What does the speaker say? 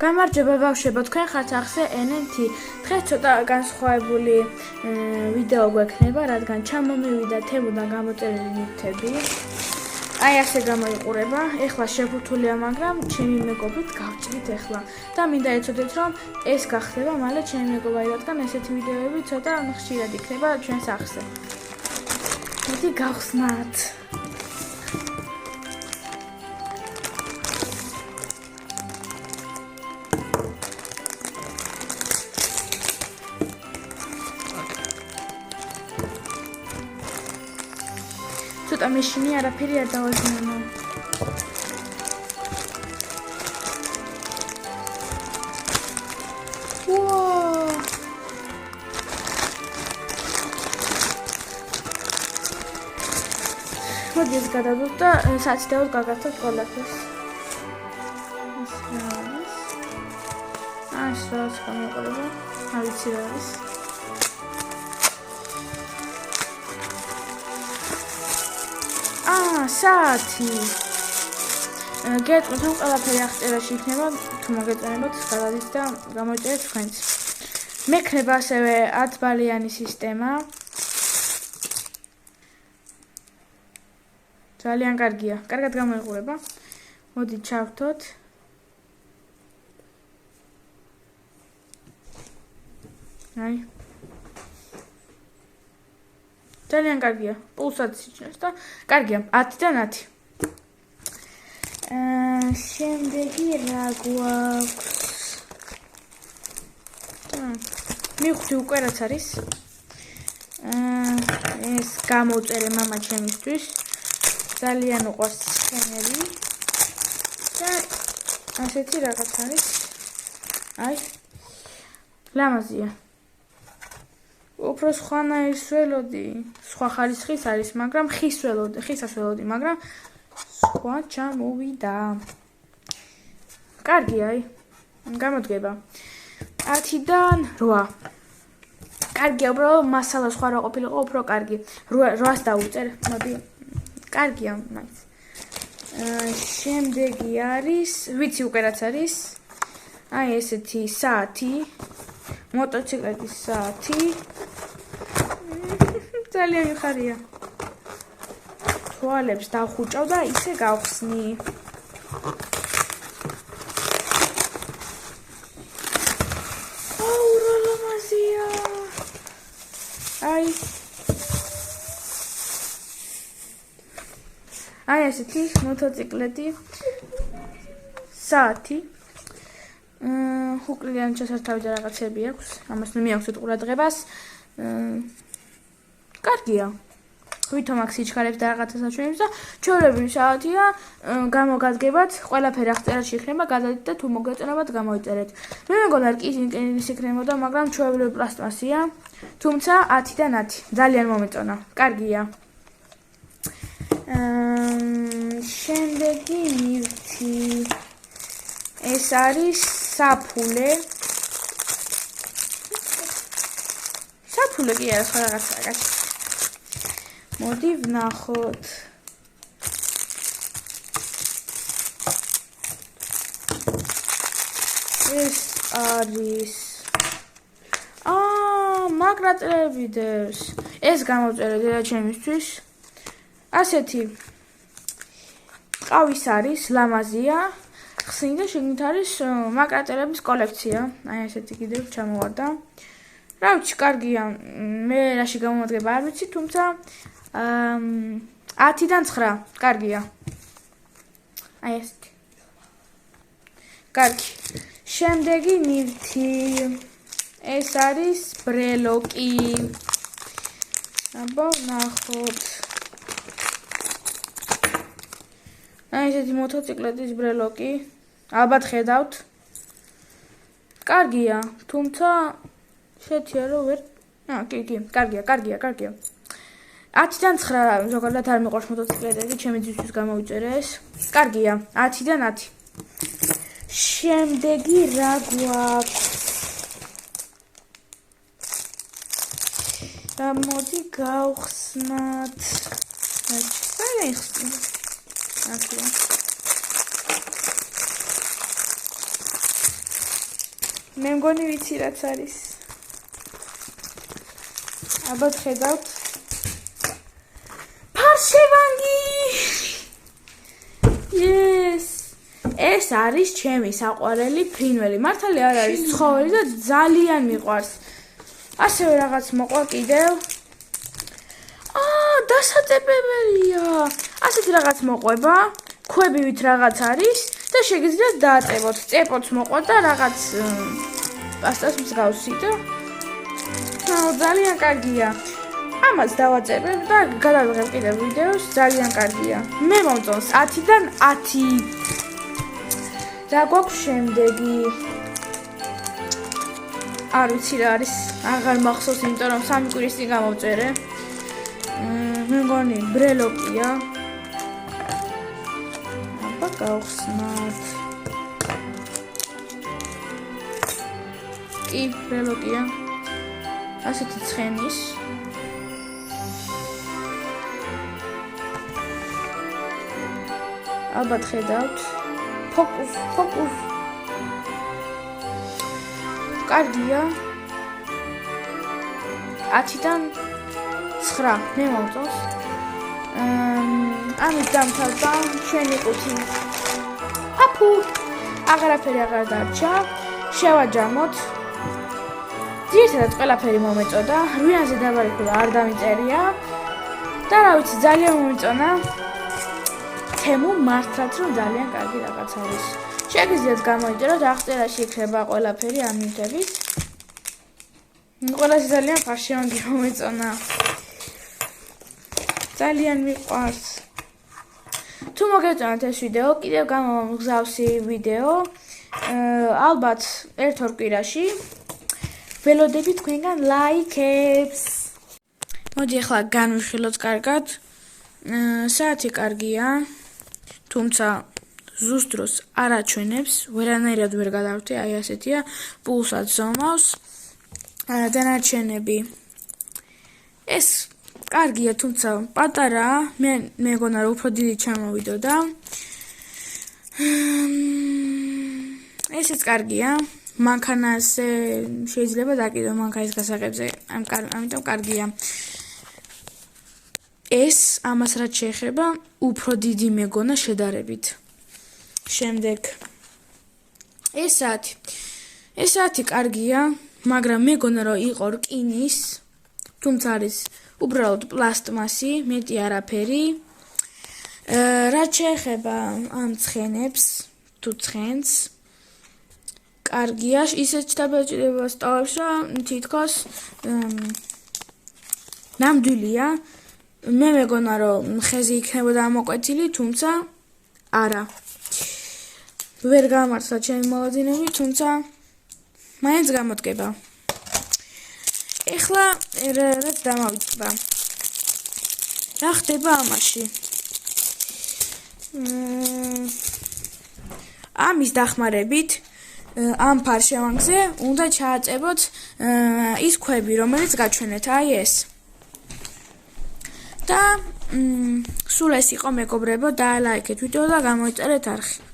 გამარჯობა ბავშვებო, თქვენ ხართ ახსე NNT. დღეს ცოტა განსხვავებული ვიდეო გვექნება, რადგან ჩამომივიდა თემიდან გამოწერილი ნივთები. აი ასე გამოიყურება. ეხლა შეფუთულია, მაგრამ ჩემი მეგობრით გავჭრით ეხლა. და მინდა ეცოდეთ, რომ ეს გახდება მალე ჩემი მეგობარი, რადგან ესეთი ვიდეოები ცოტა ხშირად იქნება ჩვენს ახსე. მოდი გავხსნათ. ცოტა მეშინი არაფერი არ დავაზიანო. მოდი ეს გადავდოთ და საცდეოდ გაგაცნობთ ყველაფერს. ეს რა არის? ეს რაც გამოიყურება, არ ვიცი რა არის. საათი. გეტყვით, რომ ყველაფერი აღწერაში იქნება, თუ მოგეწონებათ, გადადით და გამოიწერეთ თქვენც. მექნება ასევე 10 ბალიანი სისტემა. ძალიან კარგია, კარგად გამოიყურება. მოდით ჩავთოთ. აი. ძალიან კარგია, პულსაც იჩნევს და კარგია, 10-დან 10. შემდეგი რა გვაქვს? მივხვდი უკვე რაც არის. ეს გამოუწერე მამა ჩემისთვის. ძალიან უყვარს სცენები. და ასეთი რაღაც არის. აი. ლამაზია. უფრო სხვანაირს ველოდი, სხვა ხარისხის არის, მაგრამ ხისას ველოდი, მაგრამ სხვა ჩამოვიდა. კარგია, აი. გამოდგება. 10-დან 8. კარგია, უბრალოდ მასალა სხვა რა ყოფილიყო, უფრო კარგი. 8-ს დავუწერ, მოდი. კარგია, მაინც. შემდეგი არის, ვიცი უკვე რაც არის. აი ესეთი საათი. მოტოციკლეთის საათი. ძალიან მიხარია. თვალებს დავხუჭავ და ისე გავხსნი. აუ რა ლამაზია. აი ესეთი მოტოციკლეთი საათი. უკლიან ჩასართავი და რაღაცები აქვს. ამას მიაქვს ყურადღებას. კარგია. ვითომ აქ სიჩქარებს და რაღაცას აჩვენებს და ჩვეულებრივი საათია, გამოგადგებათ, ყველაფერი აღწერაში იქნება, გადადით და თუ მოგეწონებათ გამოიწერეთ. მე მეგონა რკინის იქნებოდა, მაგრამ ჩვეულებრივი პლასტმასია, თუმცა 10-დან 10. ძალიან მომეწონა. კარგია. შემდეგი ნივთი. ეს არის საფულე. საფულე კი არა, სხვა რაღაცაა. მოდი ვნახოთ. ეს არის მაგრატელები დევს. ეს გამოწერე დედა ჩემისთვის. ასეთი ყავის არის, ლამაზია. ხსნი და შეგნით არის მაგრატელების კოლექცია. აი ესეთი კიდევ ჩამოვარდა. რა ვიცი, კარგია. მე რაში გამომადგება არ ვიცი, თუმცა 10-დან 9. კარგია. აი ესეთი. კარგი. შემდეგი ნივთი. ეს არის ბრელოკი. აბა ნახოთ. აი ესეთი მოტოციკლეთის ბრელოკი. ალბათ ხედავთ. კარგია, თუმცა შეთია რომ ვერ. კი, კარგია. 10-დან 9 ზოგადად არ მიყვარს მოტოციკლეტები, ჩემი ძისთვის გამოვიწერე ეს. კარგია, 10-დან 10. შემდეგი რა გვაქვს? მოდი გავხსნათ. აი ხსნით. მე მგონი ვიცი რაც არის. ალბათ ხედავთ. ფარშევანგი! Yes! ეს არის ჩემი საყვარელი ფრინველი. მართალი არ არის ცხოველი და ძალიან მიყვარს. ასევე რაღაც მოყვა კიდევ. დასაწებებელია. ასეთი რაღაც მოყვება, ქვებივით რაღაც არის და შეგიძლიათ დააწებოთ. წეპოც მოყვა და რაღაც პასტას მსგავსი და ძალიან კარგია. ამას დავაწებებ და გადავიღებ კიდევ ვიდეოს, ძალიან კარგია. მე მომწონს 10-დან 10. რა გვაქვს შემდეგი? არ ვიცი რა არის, აღარ მახსოვს, იმიტომ რომ 3 კვირის წინ გამოვწერე. მე მგონი ბრელოკია. აბა გავხსნათ. კი, ბრელოკია. ასეთი ცხენის. ალბათ ხედავთ. ფოკუს. კარგია. 10-დან 9 მე მომწონს. ამით დამთავრდა ჩვენი ყუთი. აფუ, აღარაფერი აღარ დარჩა. შევაჯამოთ. ძირითადად ყველაფერი მომეწოდა. 8-ზე დაბარეკულა არ დამიწერია. და რა ვიცი, ძალიან მომეწონა. თემუ მართლაც რომ ძალიან კარგი რაღაც არის. შეგიძლიათ გამოიწეროთ, აღწერაში იქნება ყველაფერი ამ ნივთების. ყველაზე ძალიან ფარშევანგი მომეწონა. ძალიან მიყვარს. თუ მოგეწონათ ეს ვიდეო, კიდევ გამომგზავსი ვიდეო. ალბათ 1-2 კვირაში. ველოდები თქვენგან ლაიქებს. მოდი ახლა განვიხილოთ კარგად. საათი კარგია. თუმცა ზუსტ დროს არ აჩვენებს, ვერანაირად ვერ გადავრთე, აი ასეთია, პულსაც ზომავს. დანარჩენები. ეს კარგია, თუმცა პატარაა. მე მეგონა რომ უფრო დიდი ჩამოვიდოდა. ესეც კარგია. მანქანაზე შეიძლება დაკიდო მანქანის გასაღებზე, ამიტომ კარგია. ეს ამას რაც შეეხება, უფრო დიდი მეგონა შედარებით. შემდეგ ეს საათი კარგია, მაგრამ მეგონა რომ იყო რკინის, თუმცა არის უბრალოდ პლასტმასი, მეტი არაფერი. რაც შეეხება ამ ცხენებს, თუ ცხენს, კარგია, ისეთ დაბეჭდებას ტოვებს, რომ თითქოს ნამდვილია. მე მეგონა რომ ხეზი იქნებოდა ამოკვეთილი, თუმცა არა. ვერ გამართლა ჩემი მოლოდინები, თუმცა მაინც გამოდგება. ეხლა რაც დამავიწყდა. რა ხდება ამაში? ამის დახმარებით ამ ფარშევანგზე უნდა ჩააწებოთ ის ქვები, რომელიც გაჩვენეთ, აი ეს. და სულ ეს იყო მეგობრებო, დაალაიქეთ ვიდეო და გამოიწერეთ არხი.